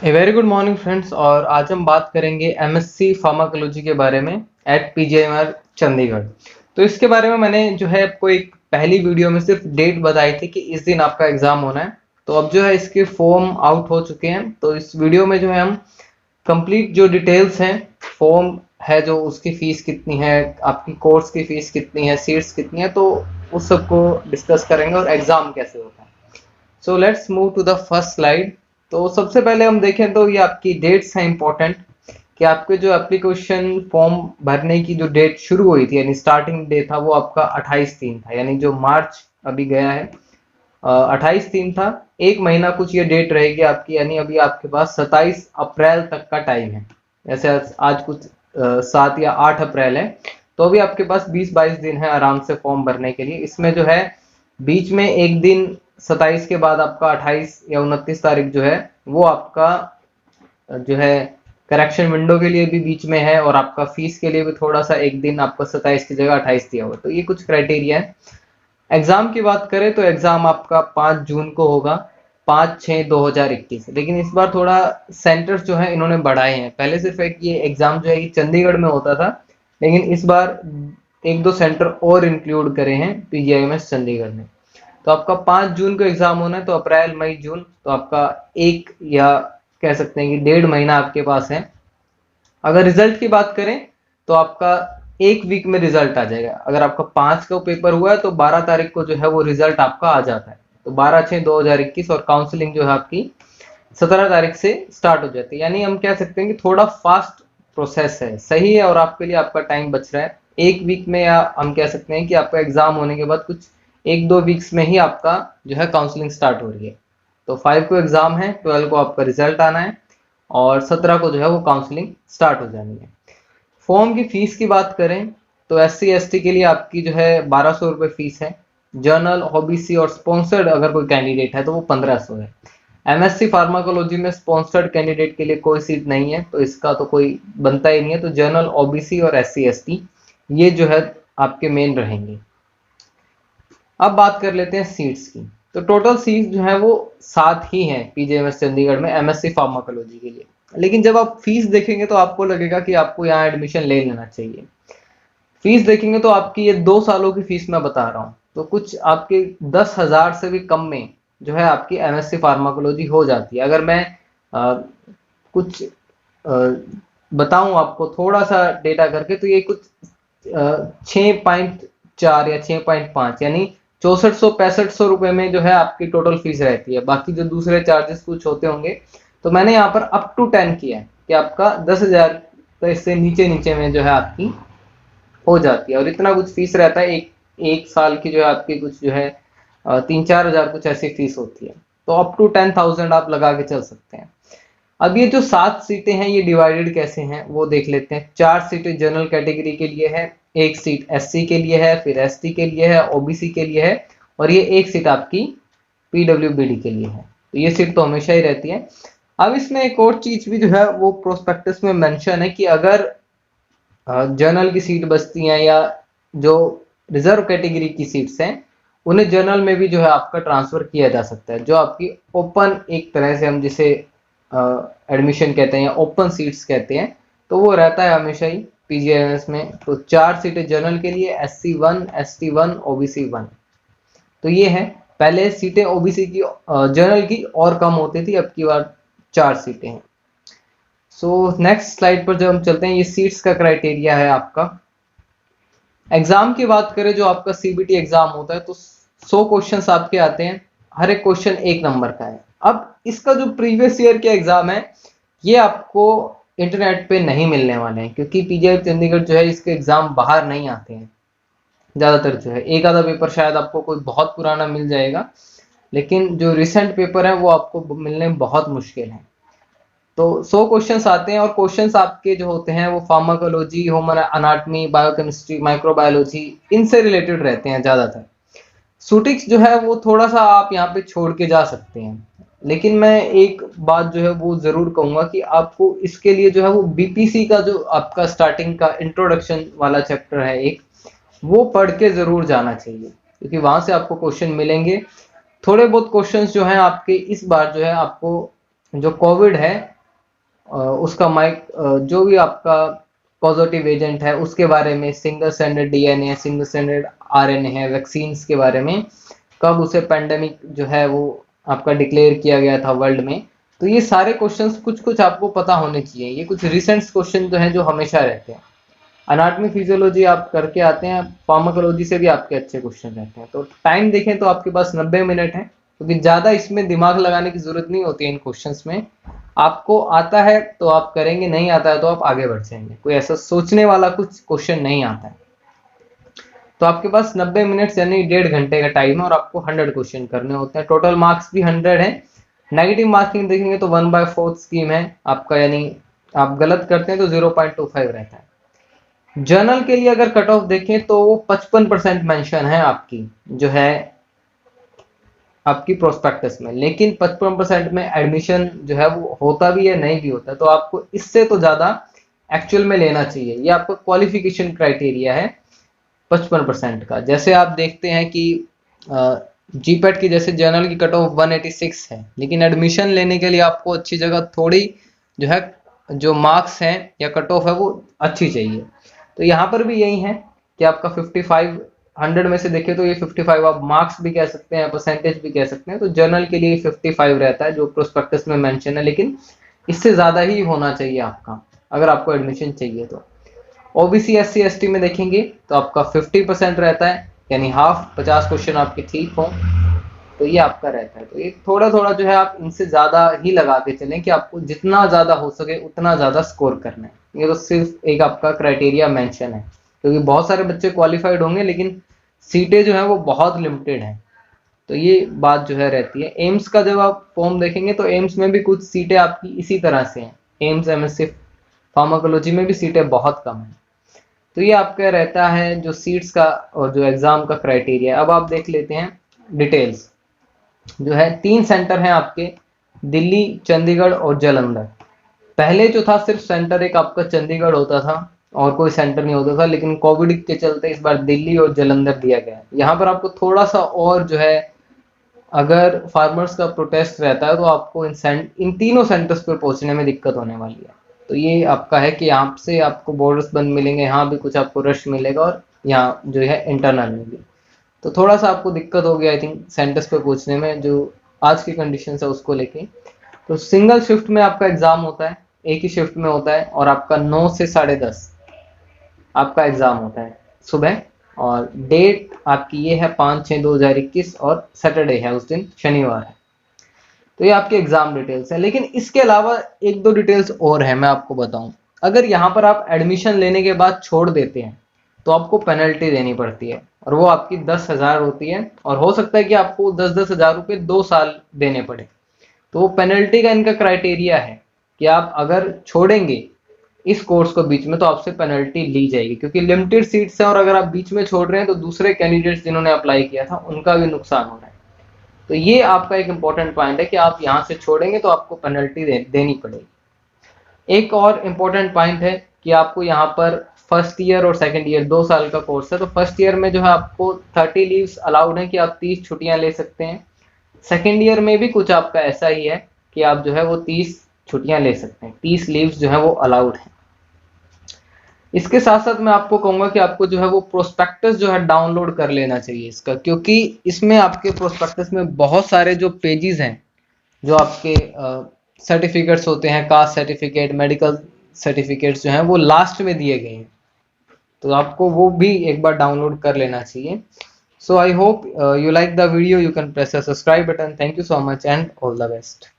A very good morning friends. और आज हम बात करेंगे एमएससी फार्माकोलॉजी के बारे में एट पीजीआईएमआर चंडीगढ़। तो इसके बारे में मैंने जो है आपको एक पहली वीडियो में सिर्फ डेट बताई थी कि इस दिन आपका एग्जाम होना है। तो अब जो है इसके फॉर्म आउट हो चुके हैं। तो इस वीडियो में जो है हम कंप्लीट जो डिटेल्स हैं, फॉर्म है जो उसकी फीस कितनी है, आपकी कोर्स की फीस कितनी है, सीट्स कितनी है, तो उस सबको डिस्कस करेंगे और एग्जाम कैसे होता है। So let's move to the first slide. तो सबसे पहले हम देखें तो ये आपकी डेट्स हैं इंपॉर्टेंट, कि आपके जो एप्लीकेशन फॉर्म भरने की जो डेट शुरू हुई थी यानी स्टार्टिंग डे था वो आपका 28/3 था, यानी जो मार्च अभी गया है 28/3 था। एक महीना कुछ ये डेट रहेगी आपकी, यानी अभी आपके पास 27 अप्रैल तक का टाइम है। जैसे आज कुछ 7 या 8 अप्रैल है, तो अभी आपके पास 20-22 दिन है आराम से फॉर्म भरने के लिए। इसमें जो है बीच में एक दिन 27 के बाद आपका 28 या 29 तारीख जो है वो आपका जो है करेक्शन विंडो के लिए भी बीच में है, और आपका फीस के लिए भी थोड़ा सा एक दिन आपका 27 की जगह 28 दिया हुआ। तो ये कुछ क्राइटेरिया है। एग्जाम की बात करें तो एग्जाम आपका 5 जून को होगा, 5/6/2021। लेकिन इस बार थोड़ा सेंटर्स जो है इन्होंने बढ़ाए हैं। पहले सिर्फ एक ये एग्जाम जो है ये चंडीगढ़ में होता था, लेकिन इस बार एक दो सेंटर और इंक्लूड करे हैं पीजीआईएमएस चंडीगढ़ में। तो आपका 5 जून को एग्जाम होना है, तो अप्रैल मई जून, तो आपका एक या कह सकते हैं कि 1.5 महीना आपके पास है। अगर रिजल्ट की बात करें तो आपका एक वीक में रिजल्ट आ जाएगा। अगर आपका 5 का पेपर हुआ है तो 12 तारीख को जो है वो रिजल्ट आपका आ जाता है। तो 12/6/2021, और काउंसलिंग जो है आपकी 17 तारीख से स्टार्ट हो जाती है। यानी हम कह सकते हैं कि थोड़ा फास्ट प्रोसेस है, सही है, और आपके लिए आपका टाइम बच रहा है एक वीक में, या हम कह सकते हैं कि आपका एग्जाम होने के बाद कुछ 1-2 वीक्स में ही आपका जो है काउंसलिंग स्टार्ट हो रही है। तो 5 को एग्जाम है, 12 को आपका रिजल्ट आना है, और 17 को जो है वो काउंसलिंग स्टार्ट हो जानी है। फॉर्म की फीस की बात करें तो SC ST के लिए आपकी जो है 1200 रुपये फीस है। जर्नल, ओबीसी और स्पॉन्सर्ड अगर कोई कैंडिडेट है तो वो 1500 है। एमएससी फार्माकोलॉजी में स्पॉन्सर्ड कैंडिडेट के लिए कोई सीट नहीं है, तो इसका तो कोई बनता ही नहीं है। तो जर्नल, ओबीसी और SC ST ये जो है आपके मेन रहेंगे। अब बात कर लेते हैं सीट्स की। तो टोटल सीट्स जो है वो 7 ही हैं पीजीआईएमएस चंडीगढ़ में एमएससी फार्माकोलॉजी के लिए। लेकिन जब आप फीस देखेंगे तो आपको लगेगा कि आपको यहाँ एडमिशन ले लेना चाहिए। फीस देखेंगे तो आपकी ये 2 सालों की फीस मैं बता रहा हूँ, तो कुछ आपके 10,000 से भी कम में जो है आपकी एमएससी फार्माकोलॉजी हो जाती है। अगर मैं कुछ बताऊं आपको थोड़ा सा डेटा करके, तो ये कुछ 6.4 या 6.5 यानी 6400-6500 रुपए में जो है आपकी टोटल फीस रहती है। बाकी जो दूसरे चार्जेस कुछ होते होंगे, तो मैंने यहाँ पर अप टू 10 किया है कि आपका 10,000 तो इससे नीचे नीचे में जो है आपकी हो जाती है। और इतना कुछ फीस रहता है, एक साल की जो है आपकी कुछ जो है 3-4 हजार कुछ ऐसी फीस होती है। तो अप टू 10,000 आप लगा के चल सकते हैं। अब ये जो 7 सीटें हैं ये डिवाइडेड कैसे हैं वो देख लेते हैं। 4 सीटें जनरल कैटेगरी के लिए है, एक सीट SC के लिए है, फिर ST के लिए है, OBC के लिए है, और ये एक सीट आपकी PWBD के लिए है। तो ये सीट तो हमेशा ही रहती है। अब इसमें एक और चीज भी जो है वो प्रोस्पेक्टस में मेंशन है कि अगर जनरल की सीट बचती हैं या जो रिजर्व कैटेगरी की सीट्स हैं उन्हें जनरल में भी जो है आपका ट्रांसफर किया जा सकता है। जो आपकी ओपन, एक तरह से हम जिसे एडमिशन कहते हैं या ओपन सीट्स कहते हैं, तो वो रहता है हमेशा ही पीजीआईएमएस में। तो 4 सीटें जनरल के लिए, SC1, ST1, OBC1। तो ये है, पहले सीटें OBC की जनरल की और कम होती थी, अब की बार 4 सीटें हैं। सो नेक्स्ट स्लाइड पर जब हम चलते हैं, ये सीट्स का क्राइटेरिया है आपका। एग्जाम की बात करें, जो आपका CBT एग्जाम होता है तो 100 क्वेश्चंस आपके आते हैं, हर एक क्वेश्चन 1 नंबर का है। अब इसका जो प्रीवियस ईयर के एग्जाम है ये आपको इंटरनेट पे नहीं मिलने वाले हैं, क्योंकि पीजीआई चंडीगढ़ जो है इसके एग्जाम बाहर नहीं आते हैं ज्यादातर। जो है एक आधा पेपर शायद आपको कोई बहुत पुराना मिल जाएगा, लेकिन जो रिसेंट पेपर है वो आपको मिलने में बहुत मुश्किल है। तो 100 क्वेश्चंस आते हैं, और क्वेश्चंस आपके जो होते हैं वो pharmacology, human anatomy, biochemistry, microbiology, इनसे रिलेटेड रहते हैं ज्यादातर। सूटिक्स जो है वो थोड़ा सा आप यहाँ पे छोड़ के जा सकते हैं, लेकिन मैं एक बात जो है वो जरूर कहूंगा कि आपको इसके लिए जो है वो BPC का जो आपका स्टार्टिंग का इंट्रोडक्शन वाला चैप्टर है एक, वो पढ़ के जरूर जाना चाहिए, क्योंकि वहां से आपको क्वेश्चन मिलेंगे। थोड़े बहुत क्वेश्चंस जो हैं आपके इस बार जो है आपको जो कोविड है उसका जो भी आपका पॉजिटिव एजेंट है उसके बारे में, single stranded DNA, single stranded RNA है, वैक्सीन्स के बारे में, कब उसे पेंडेमिक जो है वो आपका डिक्लेयर किया गया था वर्ल्ड में। तो ये सारे क्वेश्चंस कुछ कुछ आपको पता होने चाहिए। ये कुछ रिसेंट क्वेश्चन जो हैं जो हमेशा रहते हैं। अनाटमी फिजियोलॉजी आप करके आते हैं, फार्माकोलॉजी से भी आपके अच्छे क्वेश्चन रहते हैं। तो टाइम देखें तो आपके पास 90 मिनट है, क्योंकि ज़्यादा इसमें दिमाग लगाने की जरूरत नहीं होती है इन क्वेश्चंस में। आपको आता है तो आप करेंगे, नहीं आता है तो आप आगे बढ़ जाएंगे। कोई ऐसा सोचने वाला कुछ क्वेश्चन नहीं आता है। तो आपके पास 90 मिनट यानी 1.5 घंटे का टाइम है और आपको 100 क्वेश्चन करने होते हैं। टोटल मार्क्स भी 100 है। नेगेटिव मार्किंग देखेंगे तो 1/4 स्कीम है आपका, यानी आप गलत करते हैं तो 0.25 रहता है। जर्नल के लिए अगर कट ऑफ देखें तो वो 55% मेंशन है आपकी जो है आपकी प्रोस्पेक्टस में, लेकिन 55% में एडमिशन जो है वो होता भी है, नहीं भी होता। तो आपको इससे तो ज्यादा एक्चुअल में लेना चाहिए। ये आपका क्वालिफिकेशन क्राइटेरिया है 55% का। जैसे आप देखते हैं कि जीपेट की जैसे जर्नल की कट ऑफ 186 है, लेकिन एडमिशन लेने के लिए आपको अच्छी जगह थोड़ी जो है जो मार्क्स हैं या कट ऑफ है वो अच्छी चाहिए। तो यहाँ पर भी यही है कि आपका 55 100 में से देखें तो ये 55 आप मार्क्स भी कह सकते हैं, परसेंटेज भी कह सकते हैं। तो जर्नल के लिए 55 रहता है जो प्रोस्पेक्टस में मेंशन है, लेकिन इससे ज्यादा ही होना चाहिए आपका अगर आपको एडमिशन चाहिए तो। ओबीसी एससी एसटी में देखेंगे तो आपका 50% रहता है, यानी हाफ, 50 क्वेश्चन आपके ठीक हों तो ये आपका रहता है। तो ये थोड़ा थोड़ा जो है आप इनसे ज्यादा ही लगा के चलें कि आपको जितना ज्यादा हो सके उतना ज्यादा स्कोर करना है। ये तो सिर्फ एक आपका क्राइटेरिया मेंशन है, क्योंकि बहुत सारे बच्चे क्वालिफाइड होंगे लेकिन सीटें जो है वो बहुत लिमिटेड हैं। तो ये बात जो है रहती है। एम्स का जब आप फॉर्म देखेंगे तो एम्स में भी कुछ सीटें आपकी इसी तरह से हैं। एम्स एमएससी फार्माकोलॉजी में भी सीटें बहुत कम हैं। तो ये आपका रहता है जो सीट्स का और जो एग्जाम का क्राइटेरिया। अब आप देख लेते हैं डिटेल्स। जो है 3 सेंटर हैं आपके, दिल्ली, चंडीगढ़ और जालंधर। पहले जो था सिर्फ सेंटर एक आपका चंडीगढ़ होता था और कोई सेंटर नहीं होता था, लेकिन कोविड के चलते इस बार दिल्ली और जालंधर दिया गया है। यहाँ पर आपको थोड़ा सा और जो है, अगर फार्मर्स का प्रोटेस्ट रहता है तो आपको इन तीनों सेंटर्स पर पहुंचने में दिक्कत होने वाली है। तो ये आपका है कि यहाँ से आपको बॉर्डर्स बंद मिलेंगे, यहाँ भी कुछ आपको रश मिलेगा और यहाँ जो है इंटरनल में भी। तो थोड़ा सा आपको दिक्कत होगी आई थिंक सेंटर्स पे पहुंचने में, जो आज की कंडीशन है उसको लेके। तो सिंगल शिफ्ट में आपका एग्जाम होता है, एक ही शिफ्ट में होता है, और आपका 9 से 10:30 आपका एग्जाम होता है सुबह। और डेट आपकी ये है 5/6/2021 और सैटरडे है उस दिन, शनिवार है। तो ये आपके एग्जाम डिटेल्स है। लेकिन इसके अलावा एक दो डिटेल्स और है, मैं आपको बताऊं। अगर यहाँ पर आप एडमिशन लेने के बाद छोड़ देते हैं तो आपको पेनल्टी देनी पड़ती है, और वो आपकी 10,000 होती है, और हो सकता है कि आपको 10-10 हजार रुपये 2 साल देने पड़े। तो वो पेनल्टी का इनका क्राइटेरिया है कि आप अगर छोड़ेंगे इस कोर्स को बीच में तो आपसे पेनल्टी ली जाएगी, क्योंकि लिमिटेड सीट्स हैं और अगर आप बीच में छोड़ रहे हैं तो दूसरे कैंडिडेट्स जिन्होंने अप्लाई किया था उनका भी नुकसान हो रहा है। तो ये आपका एक इंपॉर्टेंट पॉइंट है कि आप यहाँ से छोड़ेंगे तो आपको पेनल्टी देनी पड़ेगी। एक और इम्पोर्टेंट पॉइंट है कि आपको यहाँ पर फर्स्ट ईयर और सेकंड ईयर 2 साल का कोर्स है। तो फर्स्ट ईयर में जो है आपको 30 लीव्स अलाउड है कि आप 30 छुट्टियां ले सकते हैं। सेकंड ईयर में भी कुछ आपका ऐसा ही है कि आप जो है वो 30 छुट्टियां ले सकते हैं, 30 लीव्स जो है वो अलाउड है। इसके साथ साथ मैं आपको कहूंगा कि आपको जो है वो प्रोस्पेक्टस जो है डाउनलोड कर लेना चाहिए इसका, क्योंकि इसमें आपके प्रोस्पेक्टस में बहुत सारे जो पेजेस हैं, जो आपके सर्टिफिकेट्स होते हैं, कास्ट सर्टिफिकेट, मेडिकल सर्टिफिकेट्स जो हैं वो लास्ट में दिए गए हैं। तो आपको वो भी एक बार डाउनलोड कर लेना चाहिए। So I hope you like the video, you can press the subscribe button. Thank you so much and all the best.